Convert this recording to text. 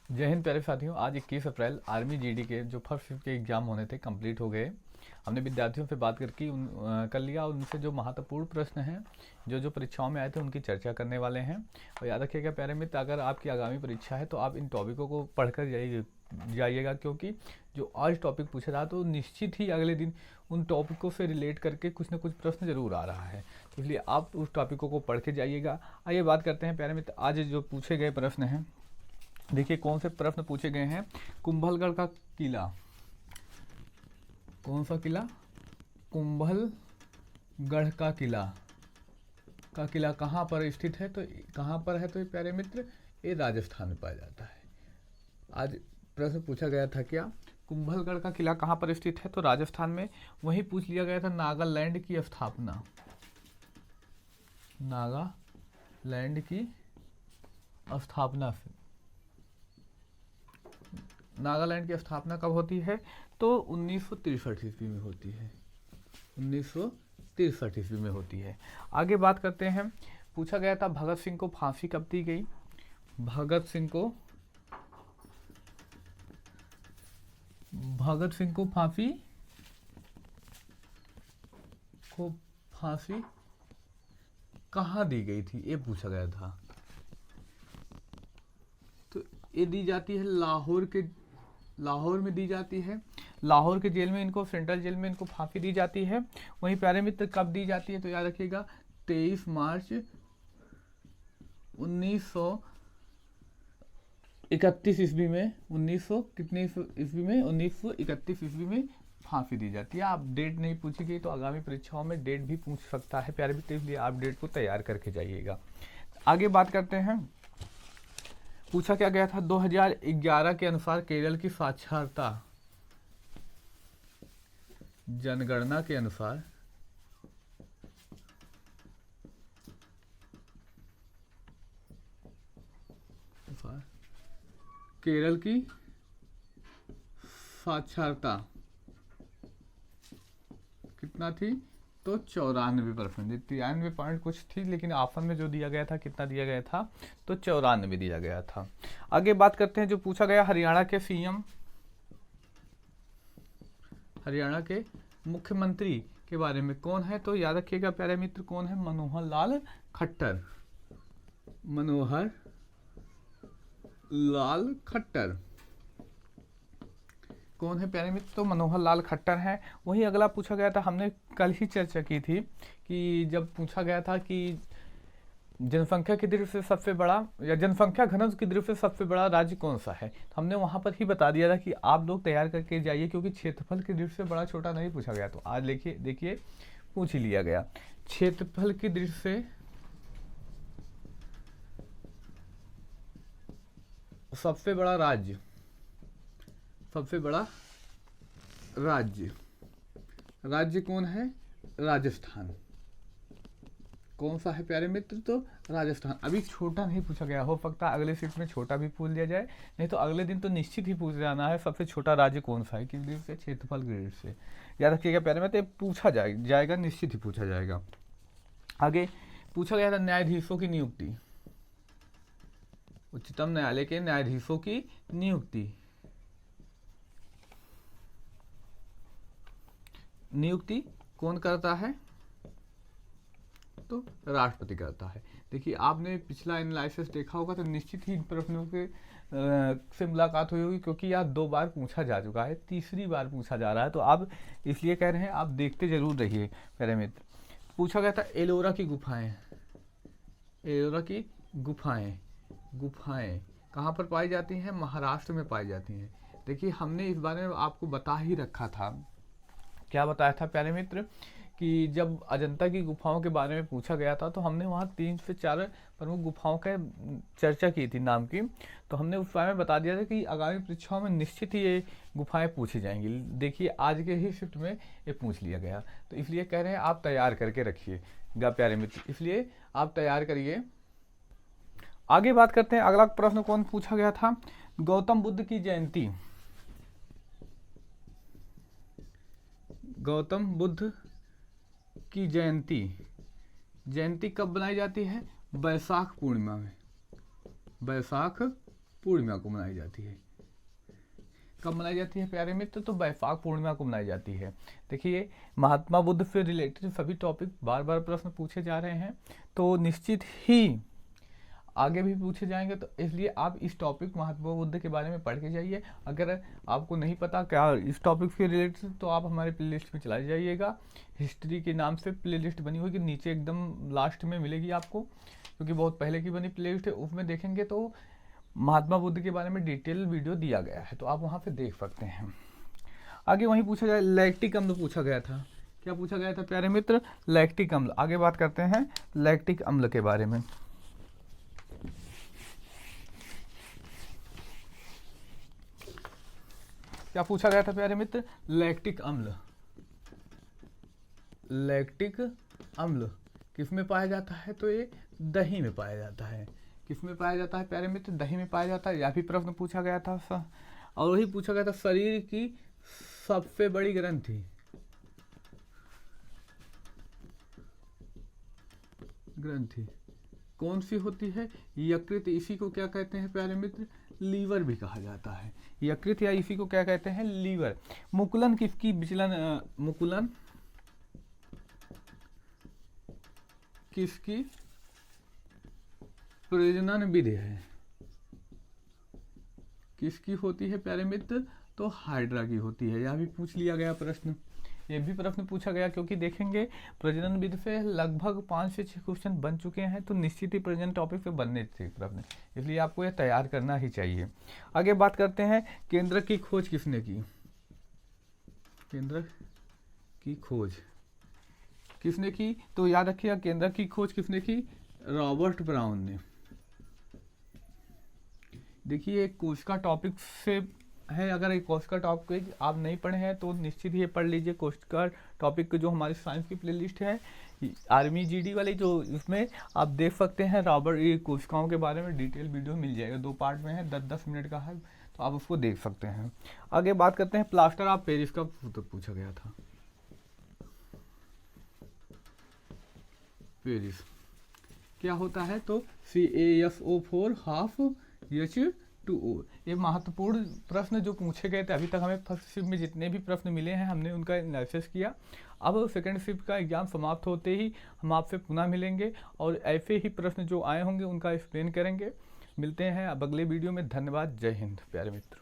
जय हिंद प्यारे साथियों। आज 21 अप्रैल आर्मी जीडी के जो फर्स्ट शिफ्ट के एग्ज़ाम होने थे कंप्लीट हो गए। हमने विद्यार्थियों से बात करके कर लिया और उनसे जो महत्वपूर्ण प्रश्न हैं जो जो परीक्षाओं में आए थे उनकी चर्चा करने वाले हैं। और याद रखिएगा प्यारे मित्र, अगर आपकी आगामी परीक्षा है तो आप इन टॉपिकों को पढ़कर जाइएगा, क्योंकि जो आज टॉपिक पूछा रहा तो निश्चित ही अगले दिन उन टॉपिकों से रिलेट करके कुछ ना कुछ प्रश्न जरूर आ रहा है, तो इसलिए आप उस टॉपिकों को पढ़ के जाइएगा। आइए बात करते हैं प्यारे मित्र, आज जो पूछे गए प्रश्न हैं। देखिए कौन से प्रश्न पूछे गए हैं। कुंभलगढ़ का किला, कौन सा किला? कुंभलगढ़ का किला कहाँ पर स्थित है? तो कहाँ पर है? तो ये प्यारे मित्र ये राजस्थान में पाया जाता है। आज प्रश्न पूछा गया था क्या, कुंभलगढ़ का किला कहाँ पर स्थित है? तो राजस्थान में। वहीं पूछ लिया गया था नागालैंड की स्थापना, नागालैंड की स्थापना से, नागालैंड की स्थापना कब होती है? तो 1963 ईस्वी में होती है, 1963 ईस्वी में होती है। आगे बात करते हैं। पूछा गया था भगत सिंह को फांसी कब दी गई? भगत सिंह को फांसी कहाँ दी गई थी, ये पूछा गया था। तो ये दी जाती है लाहौर में दी जाती है। लाहौर के जेल में इनको, सेंट्रल जेल में इनको फांसी दी जाती है। वहीं प्यारे मित्र कब दी जाती है? तो याद रखिएगा 23 मार्च 1931 ईस्वी में, 1931 ईस्वी में फांसी दी जाती है। आप डेट नहीं पूछी गई तो आगामी परीक्षाओं में डेट भी पूछ सकता है प्यारे मित्र, इसलिए आप डेट को तैयार करके जाइएगा। आगे बात करते हैं। पूछा क्या गया था 2011 के अनुसार केरल की साक्षरता, जनगणना के अनुसार केरल की साक्षरता कितना थी? तो 94%, 93 पॉइंट कुछ थी, लेकिन ऑप्शन में जो दिया गया था कितना दिया गया था? तो 94 दिया गया था। आगे बात करते हैं। जो पूछा गया हरियाणा के सीएम, हरियाणा के मुख्यमंत्री के बारे में कौन है? तो याद रखिएगा प्यारे मित्र कौन है? मनोहर लाल खट्टर, मनोहर लाल खट्टर कौन है प्यारे मित्र? तो मनोहर लाल खट्टर हैं। वहीं अगला पूछा गया था, हमने कल ही चर्चा की थी कि जब पूछा गया था कि जनसंख्या की दृष्टि से सबसे बड़ा या जनसंख्या घनत्व की दृष्टि से सबसे बड़ा राज्य कौन सा है, तो हमने वहां पर ही बता दिया था कि आप लोग तैयार करके जाइए, क्योंकि क्षेत्रफल की दृष्टि से बड़ा छोटा नहीं पूछा गया। तो आज देखिए पूछ ही लिया गया। क्षेत्रफल की दृष्टि से सबसे बड़ा राज्य, राज्य कौन है? राजस्थान। कौन सा है प्यारे मित्र? तो राजस्थान। अभी छोटा नहीं पूछा गया, हो सकता है अगले सीट में छोटा भी पूछ लिया जाए, नहीं तो अगले दिन तो निश्चित ही पूछ जाना है सबसे छोटा राज्य कौन सा है, किस दृष्टि से? क्षेत्रफल की दृष्टि से। याद रखिएगा प्यारे मित्र, पूछा जाएगा, निश्चित ही पूछा जाएगा। आगे पूछा गया था न्यायाधीशों की नियुक्ति, उच्चतम न्यायालय के न्यायाधीशों की नियुक्ति कौन करता है? तो राष्ट्रपति करता है। देखिए आपने पिछला एनालिसिस देखा होगा तो निश्चित ही इन प्रश्नों के से मुलाकात हुई होगी, क्योंकि यह 2 बार पूछा जा चुका है, तीसरी बार पूछा जा रहा है, तो आप इसलिए कह रहे हैं आप देखते जरूर रहिए प्यारे मित्र। पूछा गया था एलोरा की गुफाएं कहाँ पर पाई जाती हैं? महाराष्ट्र में पाई जाती हैं। देखिए हमने इस बारे में आपको बता ही रखा था। क्या बताया था प्यारे मित्र कि जब अजंता की गुफाओं के बारे में पूछा गया था तो हमने वहाँ 3 से 4 प्रमुख गुफाओं का चर्चा की थी नाम की, तो हमने उस बारे में बता दिया था कि आगामी परीक्षाओं में निश्चित ही ये गुफाएं पूछी जाएंगी। देखिए आज के ही शिफ्ट में ये पूछ लिया गया, तो इसलिए कह रहे हैं आप तैयार करके रखिएगा प्यारे मित्र, इसलिए आप तैयार करिए। आगे बात करते हैं। अगला प्रश्न कौन पूछा गया था? गौतम बुद्ध की जयंती, गौतम बुद्ध की जयंती कब बनाई जाती है? बैसाख पूर्णिमा में, बैसाख पूर्णिमा को मनाई जाती है। कब मनाई जाती है प्यारे मित्र? तो बैसाख पूर्णिमा को मनाई जाती है। देखिए, महात्मा बुद्ध से रिलेटेड सभी टॉपिक बार बार प्रश्न पूछे जा रहे हैं, तो निश्चित ही आगे भी पूछे जाएंगे, तो इसलिए आप इस टॉपिक महात्मा बुद्ध के बारे में पढ़ के जाइए। अगर आपको नहीं पता क्या इस टॉपिक से रिलेटेड, तो आप हमारे प्लेलिस्ट में चला जाइएगा। हिस्ट्री के नाम से प्लेलिस्ट बनी होगी, नीचे एकदम लास्ट में मिलेगी आपको, क्योंकि बहुत पहले की बनी प्लेलिस्ट है। उसमें देखेंगे तो महात्मा बुद्ध के बारे में डिटेल वीडियो दिया गया है, तो आप वहाँ पे देख सकते हैं। आगे वहीं पूछा गया, लैक्टिक अम्ल पूछा गया था। क्या पूछा गया था प्यारे मित्र? लैक्टिक अम्ल। आगे बात करते हैं लैक्टिक अम्ल के बारे में। क्या पूछा गया था प्यारे मित्र? लैक्टिक अम्ल। लैक्टिक अम्ल किस में पाया जाता है? तो ये दही में पाया जाता है। किस में पाया जाता है प्यारे मित्र? दही में पाया जाता है। यह भी प्रश्न पूछा गया था। और वही पूछा गया था, शरीर की सबसे बड़ी ग्रंथि। ग्रंथि कौन सी होती है? यकृत। इसी को क्या कहते हैं प्यारे मित्र? लीवर भी कहा जाता है। यकृत या इसी को क्या कहते हैं? लीवर। मुकुलन किसकी विचलन मुकुलन किसकी प्रजनन विधि है? किसकी होती है प्यारे मित्र? तो हाइड्रा की होती है। यह भी पूछ लिया गया प्रश्न। ये भी प्रश्न पूछा गया, क्योंकि देखेंगे प्रजनन विधि से लगभग 5 से 6 क्वेश्चन बन चुके हैं, तो निश्चित ही प्रजनन टॉपिक पे बनने थे प्रश्न, इसलिए आपको यह तैयार करना ही चाहिए। आगे बात करते हैं, केंद्रक की खोज किसने की? केंद्रक की खोज किसने की? तो याद रखिएगा, केंद्रक की खोज किसने की? रॉबर्ट ब्राउन ने। देखिए, कोशिका टॉपिक से है, अगर एक कोशिका टॉपिक आप नहीं पढ़े हैं तो निश्चित ही पढ़ लीजिए। कोशिका टॉपिक जो हमारी साइंस की प्लेलिस्ट है, आर्मी जीडी वाली, जो उसमें आप देख सकते हैं रॉबर्ट, ये कोशिकाओं के बारे में डिटेल वीडियो मिल जाएगा। 2 पार्ट में है, 10-10 मिनट का है, तो आप उसको देख सकते हैं। आगे बात करते हैं, प्लास्टर ऑफ पेरिस का पूछा गया था। पेरिस क्या होता है? तो CaSO4 हाफ H2O। ये महत्वपूर्ण प्रश्न जो पूछे गए थे अभी तक, हमें फर्स्ट शिफ्ट में जितने भी प्रश्न मिले हैं हमने उनका एनालिसिस किया। अब सेकंड शिफ्ट का एग्जाम समाप्त होते ही हम आपसे पुनः मिलेंगे और ऐसे ही प्रश्न जो आए होंगे उनका एक्सप्लेन करेंगे। मिलते हैं अब अगले वीडियो में। धन्यवाद। जय हिंद प्यारे मित्र।